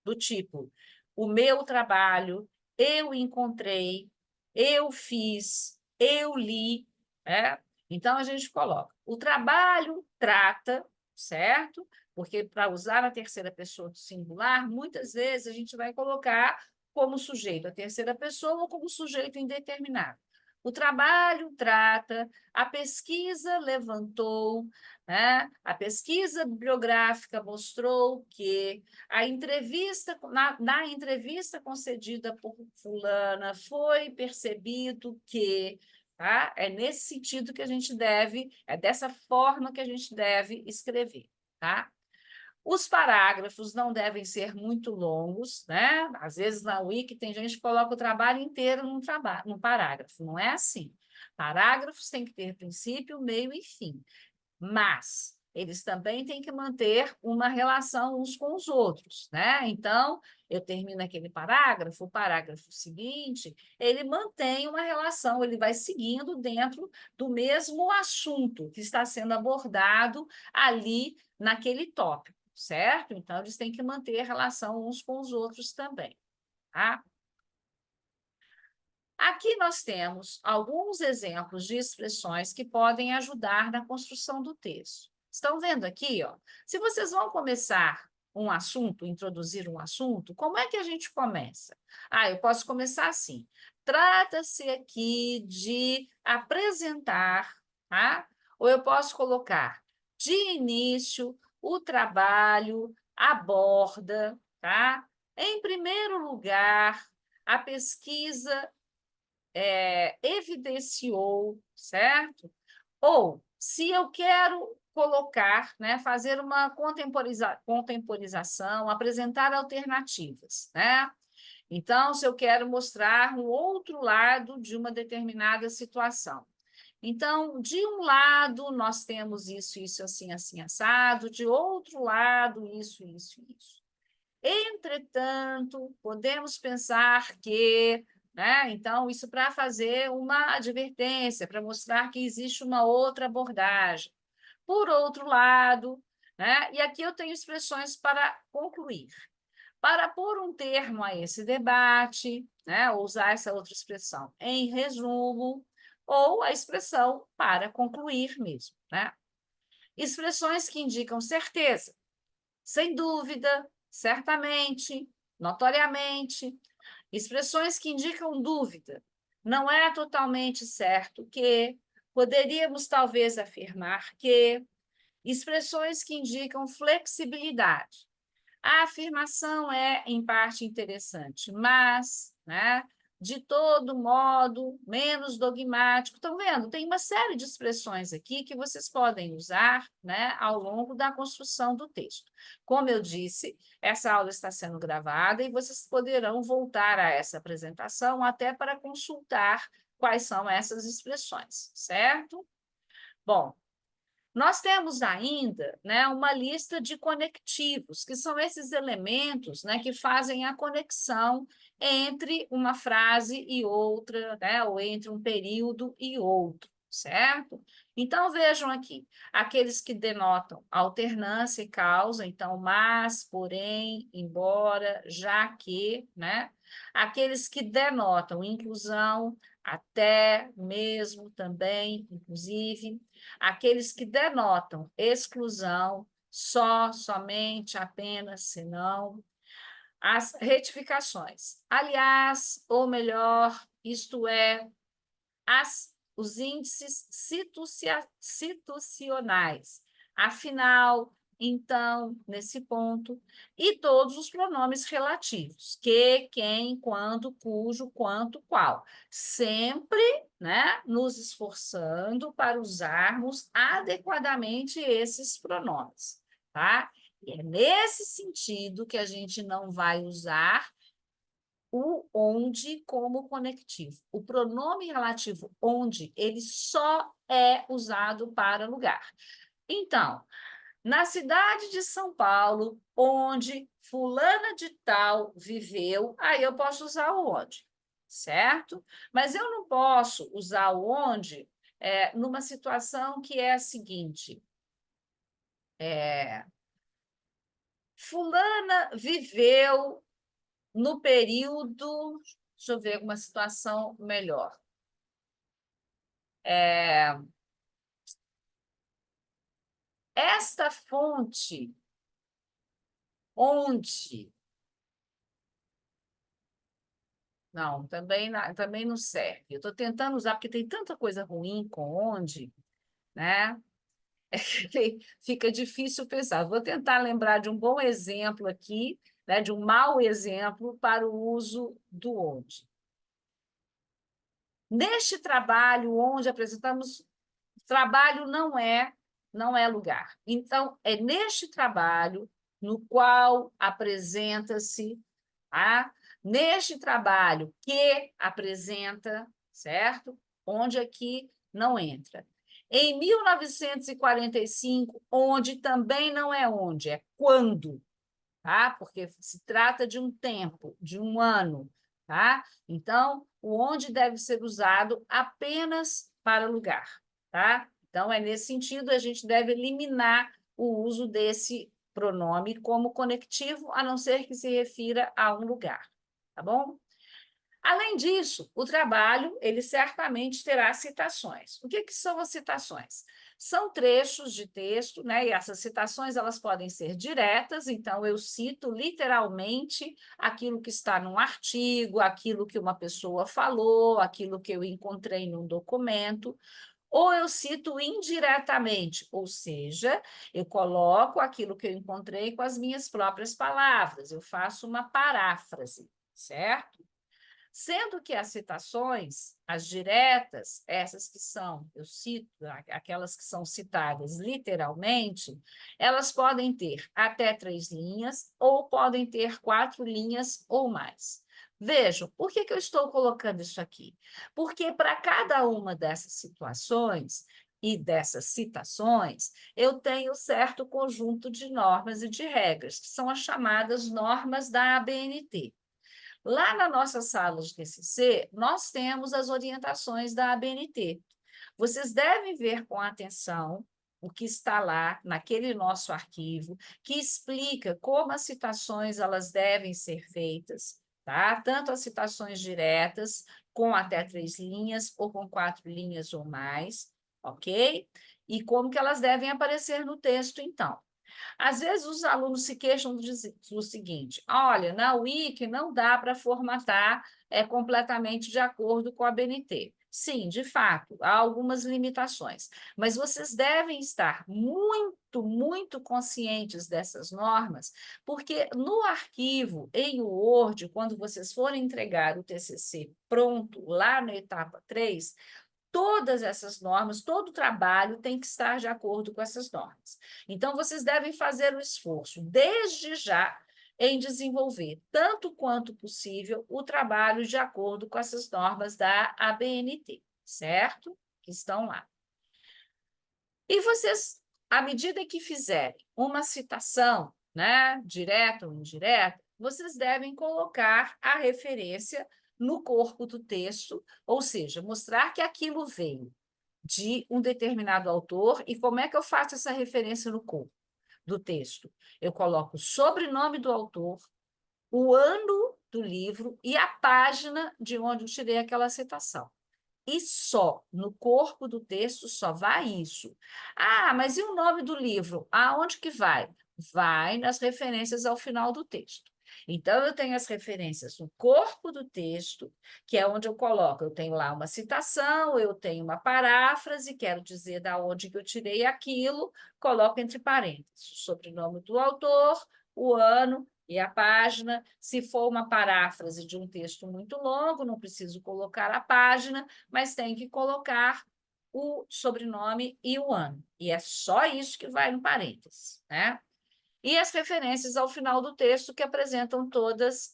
do tipo, o meu trabalho, eu encontrei, eu fiz, eu li, né? Então, a gente coloca, o trabalho trata, certo? Porque para usar a terceira pessoa do singular, muitas vezes a gente vai colocar como sujeito a terceira pessoa ou como sujeito indeterminado. O trabalho trata, a pesquisa levantou, né? A pesquisa bibliográfica mostrou que a entrevista, na entrevista concedida por fulana, foi percebido que, tá? É nesse sentido que a gente deve, é dessa forma que a gente deve escrever, tá? Os parágrafos não devem ser muito longos, né? Às vezes na Wiki tem gente que coloca o trabalho inteiro num parágrafo, não é assim. Parágrafos têm que ter princípio, meio e fim, mas eles também têm que manter uma relação uns com os outros, né? Então, eu termino aquele parágrafo, o parágrafo seguinte, ele mantém uma relação, ele vai seguindo dentro do mesmo assunto que está sendo abordado ali naquele tópico, certo? Então, eles têm que manter relação uns com os outros também, tá? Aqui nós temos alguns exemplos de expressões que podem ajudar na construção do texto. Estão vendo aqui, ó? Se vocês vão começar um assunto, introduzir um assunto, como é que a gente começa? Ah, eu posso começar assim. Trata-se aqui de apresentar, tá? Ou eu posso colocar de início, o trabalho aborda, tá? Em primeiro lugar, a pesquisa evidenciou, certo? Ou, se eu quero colocar, né, fazer uma contemporização, apresentar alternativas, né? Então, se eu quero mostrar um outro lado de uma determinada situação. Então, de um lado, nós temos isso, assim, assim, assado, de outro lado, isso. Entretanto, podemos pensar que, né? Então, isso para fazer uma advertência, para mostrar que existe uma outra abordagem. Por outro lado, né? E aqui eu tenho expressões para concluir. Para pôr um termo a esse debate, né? Ou usar essa outra expressão em resumo, ou a expressão para concluir mesmo, né? Expressões que indicam certeza, sem dúvida, certamente, notoriamente, expressões que indicam dúvida. Não é totalmente certo que, poderíamos talvez afirmar que, expressões que indicam flexibilidade. A afirmação é, em parte, interessante, mas, né, de todo modo, menos dogmático. Estão vendo? Tem uma série de expressões aqui que vocês podem usar, né, ao longo da construção do texto. Como eu disse, essa aula está sendo gravada e vocês poderão voltar a essa apresentação até para consultar quais são essas expressões, certo? Bom, nós temos ainda, né, uma lista de conectivos, que são esses elementos, né, que fazem a conexão entre uma frase e outra, né, ou entre um período e outro, certo? Então, vejam aqui, aqueles que denotam alternância e causa, então, mas, porém, embora, já que, né? Aqueles que denotam inclusão, até, mesmo, também, inclusive, aqueles que denotam exclusão, só, somente, apenas, senão, as retificações. Aliás, ou melhor, isto é, os índices situacionais. Afinal, então, nesse ponto, e todos os pronomes relativos, que, quem, quando, cujo, quanto, qual. Sempre, né, nos esforçando para usarmos adequadamente esses pronomes, tá? E é nesse sentido que a gente não vai usar o onde como conectivo. O pronome relativo onde, ele só é usado para lugar. Então, na cidade de São Paulo, onde fulana de tal viveu, aí eu posso usar o onde, certo? Mas eu não posso usar o onde numa situação que é a seguinte: fulana viveu no período... Deixa eu ver uma situação melhor. Esta fonte, onde... Não, também não serve. Eu estou tentando usar, porque tem tanta coisa ruim com onde, né? Que fica difícil pensar. Vou tentar lembrar de um bom exemplo aqui, né, de um mau exemplo para o uso do onde. Neste trabalho onde apresentamos, trabalho não é lugar. Então, é neste trabalho no qual apresenta-se, tá? Neste trabalho que apresenta, certo? Onde aqui não entra. Em 1945, onde também não é onde, é quando, tá? Porque se trata de um tempo, de um ano, tá? Então, o onde deve ser usado apenas para lugar, tá? Então, é nesse sentido, a gente deve eliminar o uso desse pronome como conectivo, a não ser que se refira a um lugar, tá bom? Além disso, o trabalho, ele certamente terá citações. O que são as citações? São trechos de texto, né? E essas citações elas podem ser diretas, então eu cito literalmente aquilo que está num artigo, aquilo que uma pessoa falou, aquilo que eu encontrei num documento, ou eu cito indiretamente, ou seja, eu coloco aquilo que eu encontrei com as minhas próprias palavras, eu faço uma paráfrase, certo? Sendo que as citações, as diretas, essas que são, eu cito, aquelas que são citadas literalmente, elas podem ter até 3 linhas ou podem ter 4 linhas ou mais. Vejam, por que eu estou colocando isso aqui? Porque para cada uma dessas situações e dessas citações, eu tenho certo conjunto de normas e de regras, que são as chamadas normas da ABNT. Lá na nossa sala de TCC, nós temos as orientações da ABNT. Vocês devem ver com atenção o que está lá naquele nosso arquivo, que explica como as citações elas devem ser feitas, tá? Tanto as citações diretas, com até 3 linhas, ou com 4 linhas ou mais, ok? E como que elas devem aparecer no texto, então. Às vezes os alunos se queixam do seguinte: olha, na Wiki não dá para formatar completamente de acordo com a BNT. Sim, de fato, há algumas limitações, mas vocês devem estar muito, muito conscientes dessas normas, porque no arquivo, em Word, quando vocês forem entregar o TCC pronto, lá na etapa 3, todas essas normas, todo o trabalho tem que estar de acordo com essas normas. Então, vocês devem fazer o esforço, desde já, em desenvolver, tanto quanto possível, o trabalho de acordo com essas normas da ABNT, certo? Que estão lá. E vocês, à medida que fizerem uma citação, né, direta ou indireta, vocês devem colocar a referência no corpo do texto, ou seja, mostrar que aquilo veio de um determinado autor. E como é que eu faço essa referência no corpo do texto? Eu coloco o sobrenome do autor, o ano do livro e a página de onde eu tirei aquela citação. E só no corpo do texto só vai isso. Ah, mas e o nome do livro? Aonde que vai? Vai nas referências ao final do texto. Então, eu tenho as referências no corpo do texto, que é onde eu coloco. Eu tenho lá uma citação, eu tenho uma paráfrase, quero dizer da onde que eu tirei aquilo, coloco entre parênteses o sobrenome do autor, o ano e a página. Se for uma paráfrase de um texto muito longo, não preciso colocar a página, mas tem que colocar o sobrenome e o ano. E é só isso que vai no parênteses, né? E as referências ao final do texto que apresentam todas,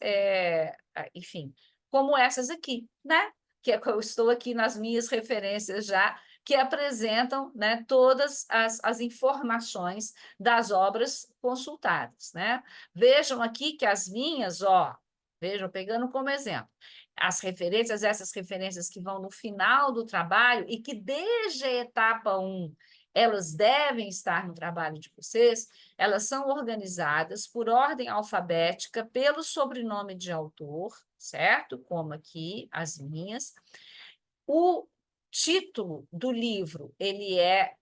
enfim, como essas aqui, né? Que é que eu estou aqui nas minhas referências já, que apresentam, né, todas as informações das obras consultadas, né? Vejam aqui que as minhas, ó, vejam, pegando como exemplo, as referências, essas referências que vão no final do trabalho e que desde a etapa 1 elas devem estar no trabalho de vocês, elas são organizadas por ordem alfabética pelo sobrenome de autor, certo? Como aqui as minhas. O título do livro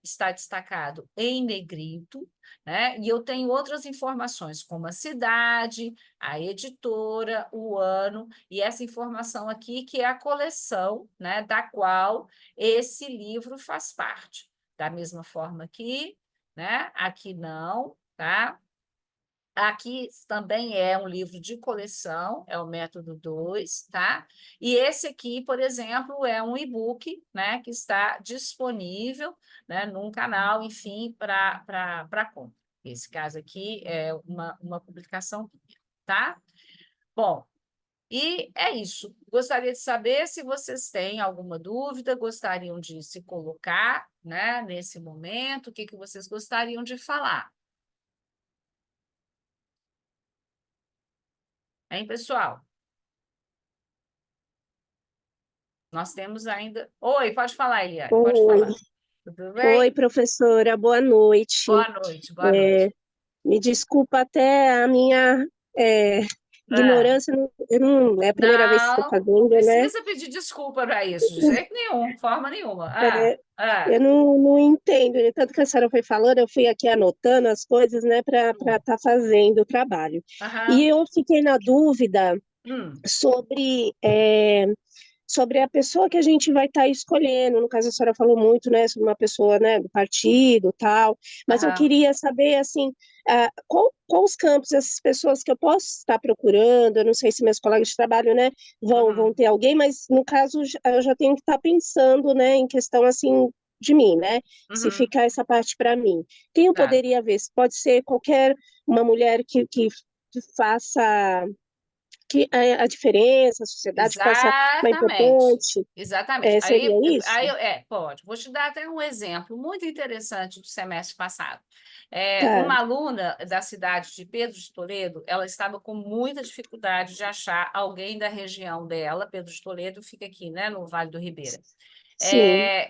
está destacado em negrito, né? E eu tenho outras informações, como a cidade, a editora, o ano, e essa informação aqui, que é a coleção, né, da qual esse livro faz parte. Da mesma forma aqui, né? Aqui não, tá? Aqui também é um livro de coleção, é o método 2, tá? E esse aqui, por exemplo, é um e-book, né, que está disponível, né, num canal, enfim, para compra. Esse caso aqui é uma publicação, tá? Bom, e é isso. Gostaria de saber se vocês têm alguma dúvida, gostariam de se colocar, né, nesse momento, o que que vocês gostariam de falar. Hein, pessoal? Nós temos ainda. Oi, pode falar, Eliane, pode Oi, falar. Tudo oi, bem? professora, boa noite. Boa noite, boa noite. Me desculpa até a minha é, Ah, ignorância, eu não é a primeira vez que estou não, não fazendo, né? precisa pedir desculpa para isso, de jeito nenhum, forma nenhuma. É, eu não entendo, né? Tanto que a senhora foi falando, eu fui aqui anotando as coisas, né, para estar fazendo o trabalho. E aham, eu fiquei na dúvida hum, sobre sobre a pessoa que a gente vai estar escolhendo. No caso, a senhora falou muito, né, sobre uma pessoa, né, do partido, tal, mas eu aham, queria saber, assim, qual os campos, essas pessoas que eu posso estar procurando, eu não sei se meus colegas de trabalho, né, vão uhum, ter alguém, mas, no caso, eu já tenho que estar pensando, né, em questão, assim, de mim, né, se uhum, ficar essa parte para mim. Quem eu tá. poderia ver? Pode ser qualquer uma mulher que faça que a diferença, a sociedade possa uma Exatamente. importante, Exatamente. seria Aí, isso? pode. Vou te dar até um exemplo muito interessante do semestre passado. Tá, Uma aluna da cidade de Pedro de Toledo, ela estava com muita dificuldade de achar alguém da região dela. Pedro de Toledo fica aqui, né, no Vale do Ribeira. sim,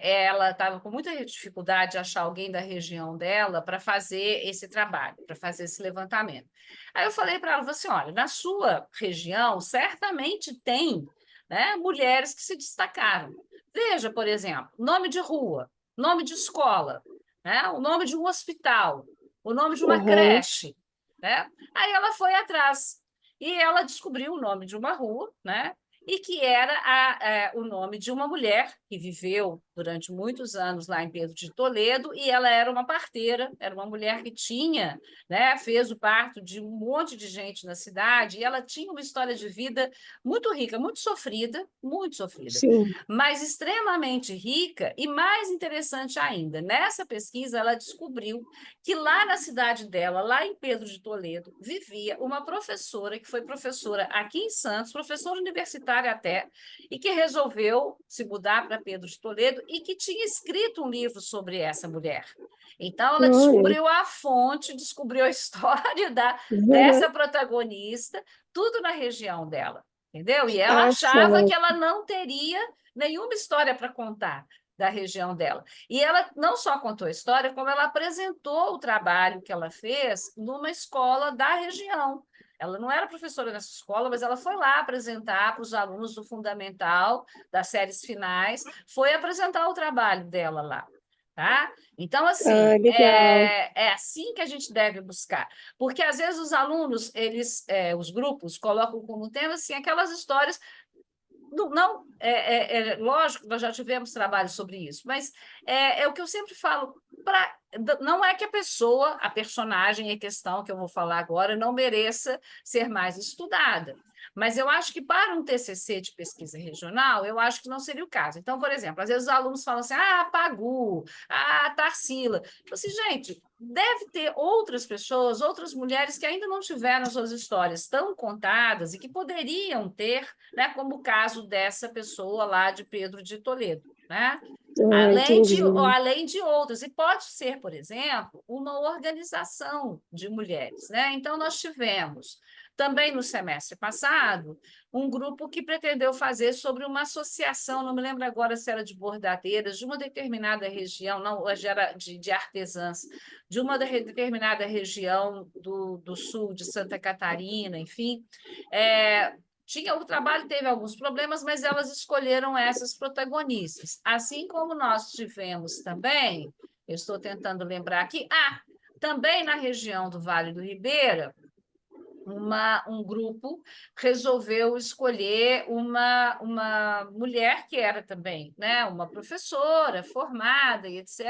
Ela estava com muita dificuldade de achar alguém da região dela para fazer esse trabalho, para fazer esse levantamento. Aí eu falei para ela, falei assim, olha, na sua região certamente tem, né, mulheres que se destacaram. Veja, por exemplo, nome de rua, nome de escola, né, o nome de um hospital, o nome de uma aham, creche, né? Aí ela foi atrás e ela descobriu o nome de uma rua, né? E que era o nome de uma mulher que viveu durante muitos anos lá em Pedro de Toledo, e ela era uma parteira, era uma mulher que tinha, né, fez o parto de um monte de gente na cidade, e ela tinha uma história de vida muito rica, muito sofrida, sim, mas extremamente rica e mais interessante ainda. Nessa pesquisa, ela descobriu que lá na cidade dela, lá em Pedro de Toledo, vivia uma professora que foi professora aqui em Santos, professora universitária até, e que resolveu se mudar para Pedro de Toledo e que tinha escrito um livro sobre essa mulher. Então, ela olha, descobriu a fonte, descobriu a história aham. dessa protagonista, tudo na região dela, entendeu? E ela Ah, achava que certo, ela não teria nenhuma história para contar da região dela. E ela não só contou a história, como ela apresentou o trabalho que ela fez numa escola da região. Ela não era professora nessa escola, mas ela foi lá apresentar para os alunos do fundamental, das séries finais, foi apresentar o trabalho dela lá. Tá? Então, ah, assim, legal, é assim que a gente deve buscar, porque às vezes os alunos, os grupos, colocam como tema assim, aquelas histórias não, lógico, nós já tivemos trabalho sobre isso, mas é o que eu sempre falo. Não é que a pessoa, a personagem em questão que eu vou falar agora, não mereça ser mais estudada. Mas eu acho que para um TCC de pesquisa regional, eu acho que não seria o caso. Então, por exemplo, às vezes os alunos falam assim, Pagu, Tarsila. Eu falo assim, gente, deve ter outras pessoas, outras mulheres que ainda não tiveram suas histórias tão contadas e que poderiam ter, né, como o caso dessa pessoa lá de Pedro de Toledo, né? entendi. Além de outras, e pode ser, por exemplo, uma organização de mulheres, né? Então, nós tivemos Também no semestre passado, um grupo que pretendeu fazer sobre uma associação, não me lembro agora se era de bordadeiras, de uma determinada região, não, hoje era de artesãs, de uma determinada região do sul de Santa Catarina, enfim. O trabalho teve alguns problemas, mas elas escolheram essas protagonistas. Assim como nós tivemos também, eu estou tentando lembrar aqui, também na região do Vale do Ribeira, um grupo resolveu escolher uma mulher que era também, né, uma professora formada e etc.,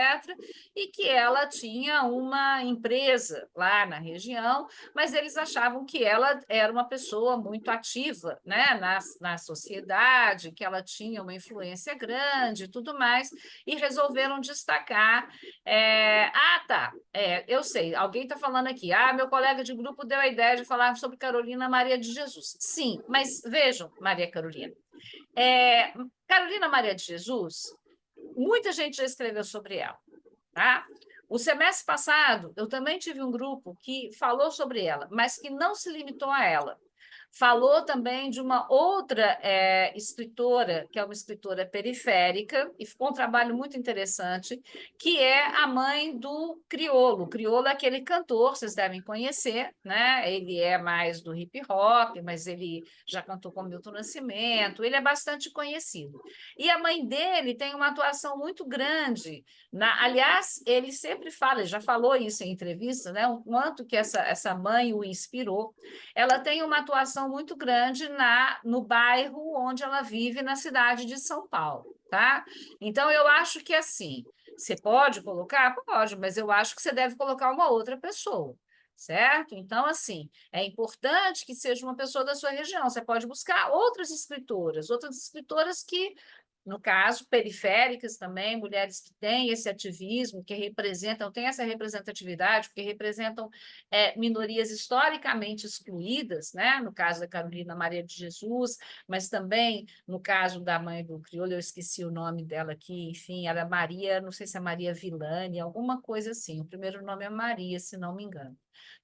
e que ela tinha uma empresa lá na região, mas eles achavam que ela era uma pessoa muito ativa, né, na sociedade, que ela tinha uma influência grande e tudo mais, e resolveram destacar. Tá, eu sei, alguém está falando aqui, meu colega de grupo deu a ideia de falar sobre Carolina Maria de Jesus. Sim, mas vejam, Maria Carolina, Carolina Maria de Jesus, muita gente já escreveu sobre ela, tá? O semestre passado, eu também tive um grupo que falou sobre ela, mas que não se limitou a ela. Falou também de uma outra escritora, que é uma escritora periférica, e ficou um trabalho muito interessante, que é a mãe do Criolo. O Criolo é aquele cantor, vocês devem conhecer, né? Ele é mais do hip hop, mas ele já cantou com Milton Nascimento, ele é bastante conhecido. E a mãe dele tem uma atuação muito grande. Aliás, ele sempre fala, ele já falou isso em entrevista, né? O quanto que essa mãe o inspirou. Ela tem uma atuação muito grande no bairro onde ela vive, na cidade de São Paulo, tá? Então, eu acho que assim, você pode colocar? Pode, mas eu acho que você deve colocar uma outra pessoa, certo? Então, assim, é importante que seja uma pessoa da sua região. Você pode buscar outras escritoras que, no caso, periféricas também, mulheres que têm esse ativismo, que representam, têm essa representatividade, porque representam minorias historicamente excluídas, né? No caso da Carolina Maria de Jesus, mas também no caso da mãe do Crioulo, eu esqueci o nome dela aqui, enfim, era Maria, não sei se é Maria Villani, alguma coisa assim, o primeiro nome é Maria, se não me engano.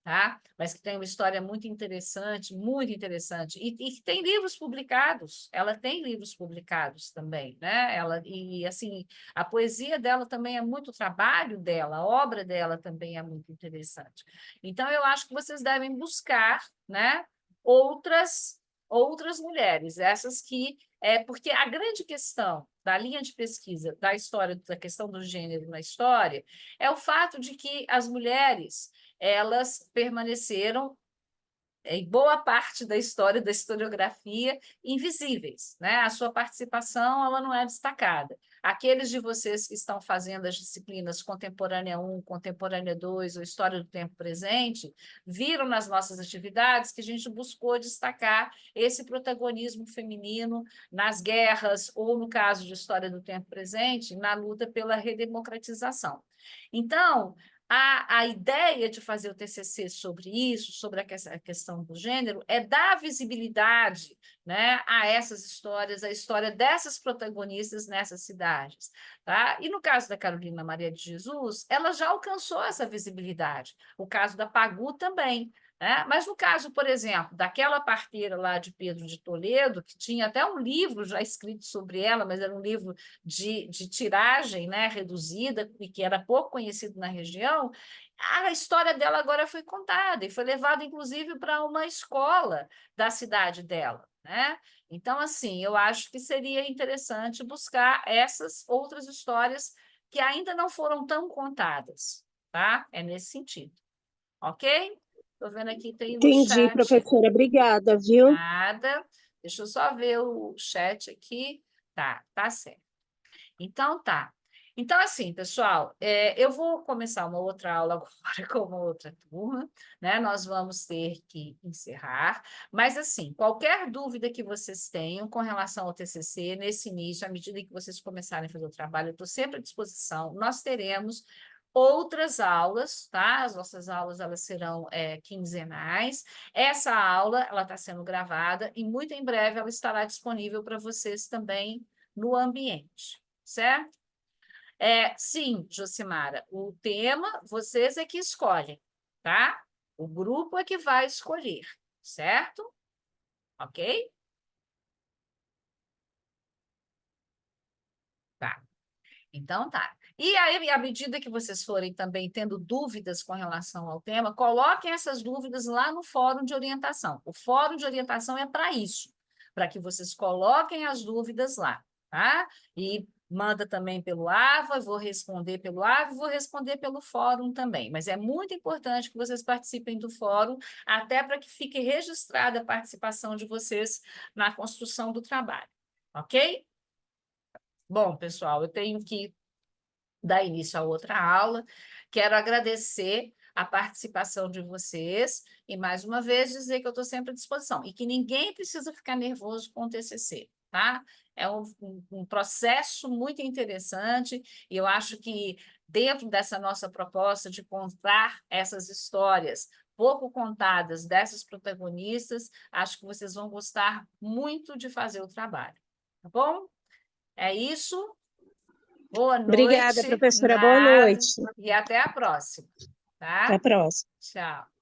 Tá? Mas que tem uma história muito interessante, e que tem livros publicados, ela tem livros publicados também, né? E assim, a poesia dela também é muito, o trabalho dela, a obra dela também é muito interessante. Então, eu acho que vocês devem buscar, né, outras mulheres, essas que porque a grande questão da linha de pesquisa da história, da questão do gênero na história, é o fato de que as mulheres elas permaneceram em boa parte da história da historiografia invisíveis, né? A sua participação ela não é destacada. Aqueles de vocês que estão fazendo as disciplinas Contemporânea 1, Contemporânea 2 ou História do Tempo Presente, viram nas nossas atividades que a gente buscou destacar esse protagonismo feminino nas guerras ou, no caso de História do Tempo Presente, na luta pela redemocratização. Então, a ideia de fazer o TCC sobre isso, sobre a questão do gênero, é dar visibilidade, né, a essas histórias, a história dessas protagonistas nessas cidades. Tá? E no caso da Carolina Maria de Jesus, ela já alcançou essa visibilidade. O caso da Pagu também. Né? Mas no caso, por exemplo, daquela parteira lá de Pedro de Toledo, que tinha até um livro já escrito sobre ela, mas era um livro de tiragem, né, reduzida, e que era pouco conhecido na região, a história dela agora foi contada e foi levada, inclusive, para uma escola da cidade dela. Né? Então, assim, eu acho que seria interessante buscar essas outras histórias que ainda não foram tão contadas. Tá? É nesse sentido. Ok? Estou vendo aqui, tem no Entendi, chat. professora. Obrigada, viu? Nada. Deixa eu só ver o chat aqui. Tá certo. Então, tá. Então, assim, pessoal, eu vou começar uma outra aula agora com uma outra turma, né? Nós vamos ter que encerrar, mas, assim, qualquer dúvida que vocês tenham com relação ao TCC, nesse início, à medida que vocês começarem a fazer o trabalho, eu estou sempre à disposição. Nós teremos outras aulas, tá? As nossas aulas, elas serão quinzenais. Essa aula, ela está sendo gravada e muito em breve ela estará disponível para vocês também no ambiente, certo? Sim, Josimara, o tema vocês é que escolhem, tá? O grupo é que vai escolher, certo? Ok? Tá. Então tá. E aí, à medida que vocês forem também tendo dúvidas com relação ao tema, coloquem essas dúvidas lá no fórum de orientação. O fórum de orientação é para isso, para que vocês coloquem as dúvidas lá, tá? E manda também pelo AVA, vou responder pelo AVA, vou responder pelo fórum também. Mas é muito importante que vocês participem do fórum, até para que fique registrada a participação de vocês na construção do trabalho, ok? Bom, pessoal, eu tenho que dar início a outra aula. Quero agradecer a participação de vocês e, mais uma vez, dizer que eu estou sempre à disposição e que ninguém precisa ficar nervoso com o TCC, tá? É um processo muito interessante e eu acho que, dentro dessa nossa proposta de contar essas histórias pouco contadas dessas protagonistas, acho que vocês vão gostar muito de fazer o trabalho, tá bom? É isso. Boa Obrigada, noite, professora. Boa nada, noite. e até a próxima, Até a tá? próxima. Tchau.